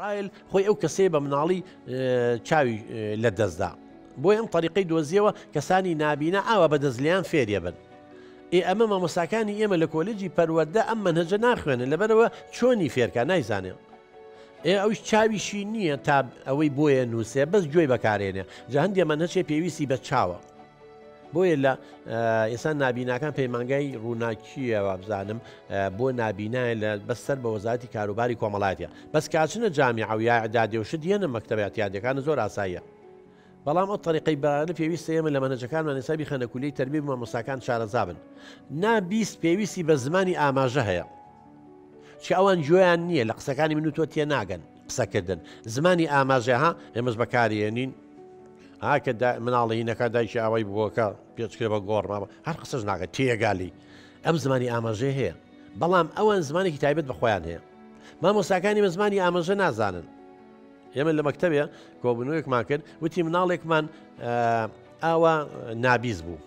ڕایل خۆی ئەو کەسێ بە مناڵی چاوی لە دەستدا بۆی ئەم طریقەی دۆزیەوە کەسانی نابینە ئاوا بە دەستلیان فێریە بن. ئەمە مامۆستاکانی ئێمە لە کۆلێجی پەروەردە ئەم منهەجە ناخوێنن لەبەرەوە چۆنی فێرکە نایزانێ. ئەوش چاویشی نییە تا ئەوەی بۆیە نووسێ بەس گوێی بەکارێنێ جا هەندێ منهەجێ پێویستی بە چاوە. بۆیە لە ئێستا نابیناکان پەیمانگای ڕووناکیەوە بزانم بۆ نابینایە لە بەسەر بە وەزارەتی کاروباری کۆمەڵاتیە بەس کاچنە جامیع و یا ئەعدادێوشت دیێنە مەکتەبە یادەکان زۆر ئاساییە. بەڵام ئەو طریقەی بەرانە پێویستە ئێمە لە مەنهەجەکانمان حسابی خەنەکولیی تەربیە بە مامۆستاکان شارەزا بن. نابیست پێویستی بە زمانی ئاماژە هەیە. چ ئەوان گوێیان نییە لە قسەکانی من و تۆ تێ ناگەن قسەکردن زمانی ئاماژەها ئێمەش بەکارێنین. کە مناڵینەکە دایکی ئەوەی بووەکە پێچکرێ بە گۆڕماوە هەر قسەش ناکە تێگالی ئەم زمانی ئاماژێ هەیە بەڵام ئەوان زمانێکی تایبەت بەخۆیان هەیە. مامۆستاکانی مە زمانی ئاماژە نازانن. ئێمە لە مەکتەبێ کۆبوونەوەیەکمان کرد وتی مناڵێکمان ئاوا نابیز بوو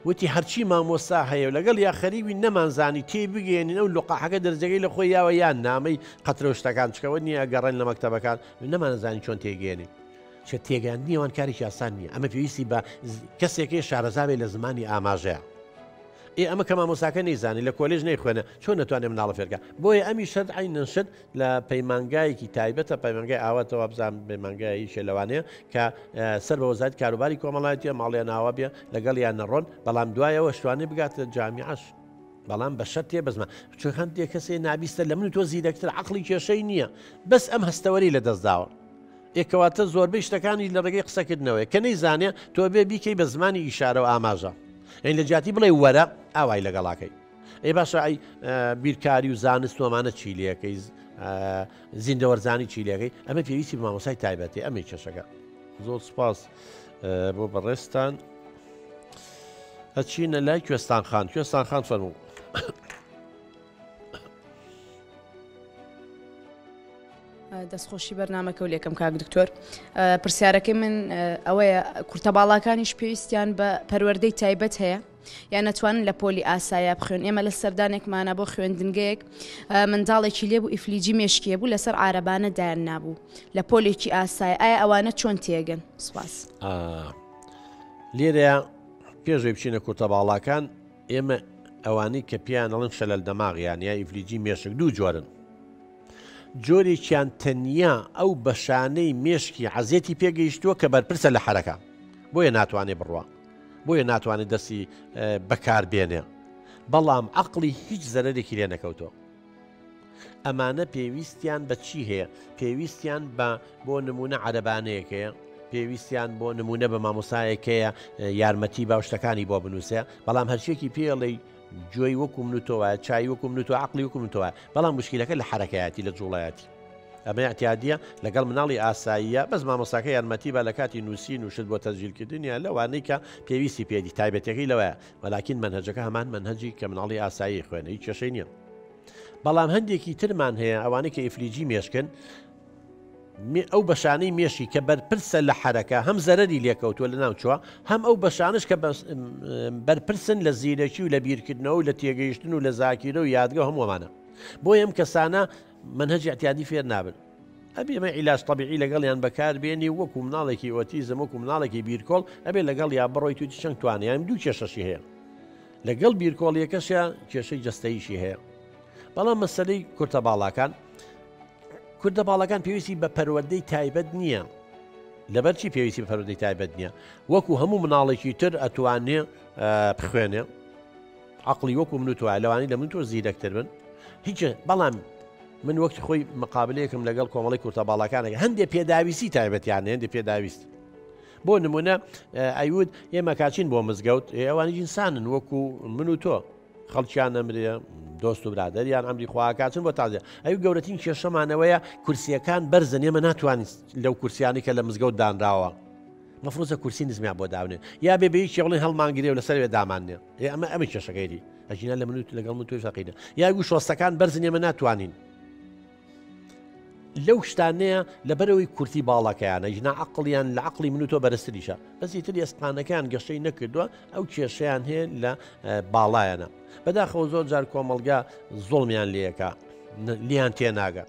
وتی هەرچی مامۆستا هەیە و لەگەڵ یا خەریوی نەمانزانی تێ بگەێنین ئەو لقاحەکە دەرجەکەی لە خۆی یاوە یان نامەی قەترە شتەکان چکەوە نییە گەڕێن لە مەکتەبەکان نەمانزانی چۆن تێگەێنین. چه تێگەاندنی ئەوان کارێکی ئاسان نییە ئەمە پێویستی بە کەسێکی شارەزاوێ لە زمانی ئاماژەیە. ئەمە کە مامۆستاکە نەیزانی لە کۆلێژ نەیخوێنە چۆن نەتوانێت مناڵە فێرکە بۆیە ئەمی شەرت عین نەشت لە پەیمانگایەکی تایبەتە پەیمانگای ئاواتەوە بزان پەیمانگایی شێلەوانەیە کە سەر بە وەزارەتی کاروباری کۆمەڵایەتیە ماڵیان ئاوا بێ لەگەڵ یان نەڕۆن بەڵام دوایەوە شتوانێ بگاتە جامیعەش بەڵام بە شەرت تێ بەزمە چۆن هەندێک کەسێ نابیستە لە من و تۆ زیرەکتر عەقڵی کێشەی نییە بەس ئەم هەستەوەری لە دەستداوە. ئێکەواتە زۆربەی شتەکانی لە ڕێگەی قسەکردنەوەی کە نەیزانێ تۆ بێ بیکەی بە زمانی ئیشارە و ئاماژە ئەین لە جاتی بڵێ وەرە ئاوای لەگەڵاکەی ئەی باشە ئەی بیرکاری و زانست ومانە چیلەکەی زیندەوەرزانی چیلەکەی ئەمە پێویستی مامۆستای تایبەتی ئەمەی کێشەکە. زۆر سپاس بۆ بەڕێستان. ئەچینە لای کوێستان خان فەرموو. دەستخۆشی بەرنامەکە و لێکم کاک دکتۆر پرسیارەکەی من ئەوەیە کورتە باڵاکانیش پێویستیان بە پەروەردەی تایبەت هەیە یان نەتوانن لە پۆلی ئاسایە بخوێن. ئێمە لە سەردانێکمانە بۆ خوێندنگەیەک منداڵێکی لێبوو ئیفلیجی مێشکیە بوو لەسەر عارەبانە دایان نابوو لە پۆلێکی ئاسایە ئایا ئەوانە چۆن تێگەن؟ سوپاس. لێرە پێشوی بچینە کورتە باڵاکان ئێمە ئەوانەی کە پیان ئەڵن شەلەل دەماغیان یا ئیفلیجی مێشک دوو جۆرن. جۆرێکیان تەنیا ئەو بەشانەی مێشکی عەزێتی پێگەیشتووە کە بەرپرسە لە حەرەکە بۆیە ناتوانێت بڕوە بۆیە ناتوانێت دەستی بەکاربێنێ بەڵام عەقڵی هیچ زەرەرێکی لێ نەکەوتەوە. ئەمانە پێویستیان بە چی هەیە؟ پێویستیان بۆ نمونە عەرەبانەیەکەیە پێویستیان بۆ نمونە بە مامۆستایەکەیە یارمەتی باوشتەکانی بۆ بنووسێ بەڵام هەرچێکی پێڵێ جۆی وەکو منوتەوە چای وەکو منوتەوە عەقڵی وەکو منتەوە بەڵام مشکلەکە لە حەرەکەیەتی لە جوڵایەتی ئەمە اعتیادیە لەگەڵ مناڵی ئاساییە بەس مامۆستاکە یارمەتی بە لە کاتی نووسین و شت بۆ تەسجیلکردنیە لەوانەی کە پێویستی پێدی تایبەتەکەی لەوەیە وەلاکین منهەجەکە هەمان منهەجی کە مناڵی ئاسایی خوێنە هیچ کێشەی نییە. بەڵام هەندێکی ترمان هەیە ئەوانەی کە ئیفلیجی مێشکن ئەو بەشانەی مێشی کە بەرپرسە لە حەرەکە هەم زەرەری لێکەوتووە لە ناوچووە هەم ئەو بەشانش کە بەرپرسن لە زیرەکی و لە بیرکردنەوە و لە تێگەیشتن و لە زاکیرە و یادگە هەمووەمانە بۆیە ئەم کەسانە منهەجی اعتیادی فێر نابن. ئەبێ ئەمە عیلاج طەبیعی لەگەڵیان بەکاربێنی وەکو مناڵێکی ئۆتیزم وەکو مناڵێکی بیرکۆڵ ئەبێ لەگەڵ یا بڕۆی توی چەند توانیان دوو کێشەشی هەیە لەگەڵ بیرکۆڵیەکەشە کێشەی جەستەییشی هەیە. بەڵام مەسەلەی کورتە باڵاکان کوردە باڵەکان پێویستی بە پەروەردەی تایبەت نییە. لەبەرچی پێویستی بە پەروەردەی تایبەت نییە وەکو هەموو مناڵێکی تر ئەتوانێ بخوێنێ عەقڵی وەکو من و تۆ لەوانەی لە من تۆ زیرەکتر بن هیچ. بەڵام من وەکتی خۆی مقابلەیەکم لەگەڵ کۆمەڵی کورتە باڵەکانێک هەندێک پێداویستی تایبەتیانە هەندێک پێداویست بۆ نمونە ئەیود ئێمە کاچین بۆ مزگەوت ئەوانی ئینسانن وەکو من و تۆ خەڵکیان نەمرێ دۆست و برادەریان ئەمری خواکاتن بۆ تازە ئەو گەورەترین کێشەمانەوەیە کورسیەکان بەرزن ئێمە ناتوانین لەو کورسیانی کە لە مزگەوت دانراوە مەفرۆزە کورسی نزمیان بۆ داونێ یا بێ بە هیچ شێوڵی هەڵمانگیرێ و لەسەر وێ دامانێ ئەمە کێشەکەیری ئەژینە لە من لەگەڵ من توی فەقیدە یاگو شۆستەکان بەرزن ئێمە ناتوانین لەو شتانەیە لەبەرەوەی کورتی باڵەکەیانە ژنا عەقڵیان لە عەقڵی من و تۆ بەرزتریشە بەسی تر ئێسپانەکان گەشەی نەکردووە ئەو کێشەیان هەیە لە باڵایەنە بەداخەوە زۆر جار کۆمەڵگا زۆڵمیان لێیەکە لیان تێناگە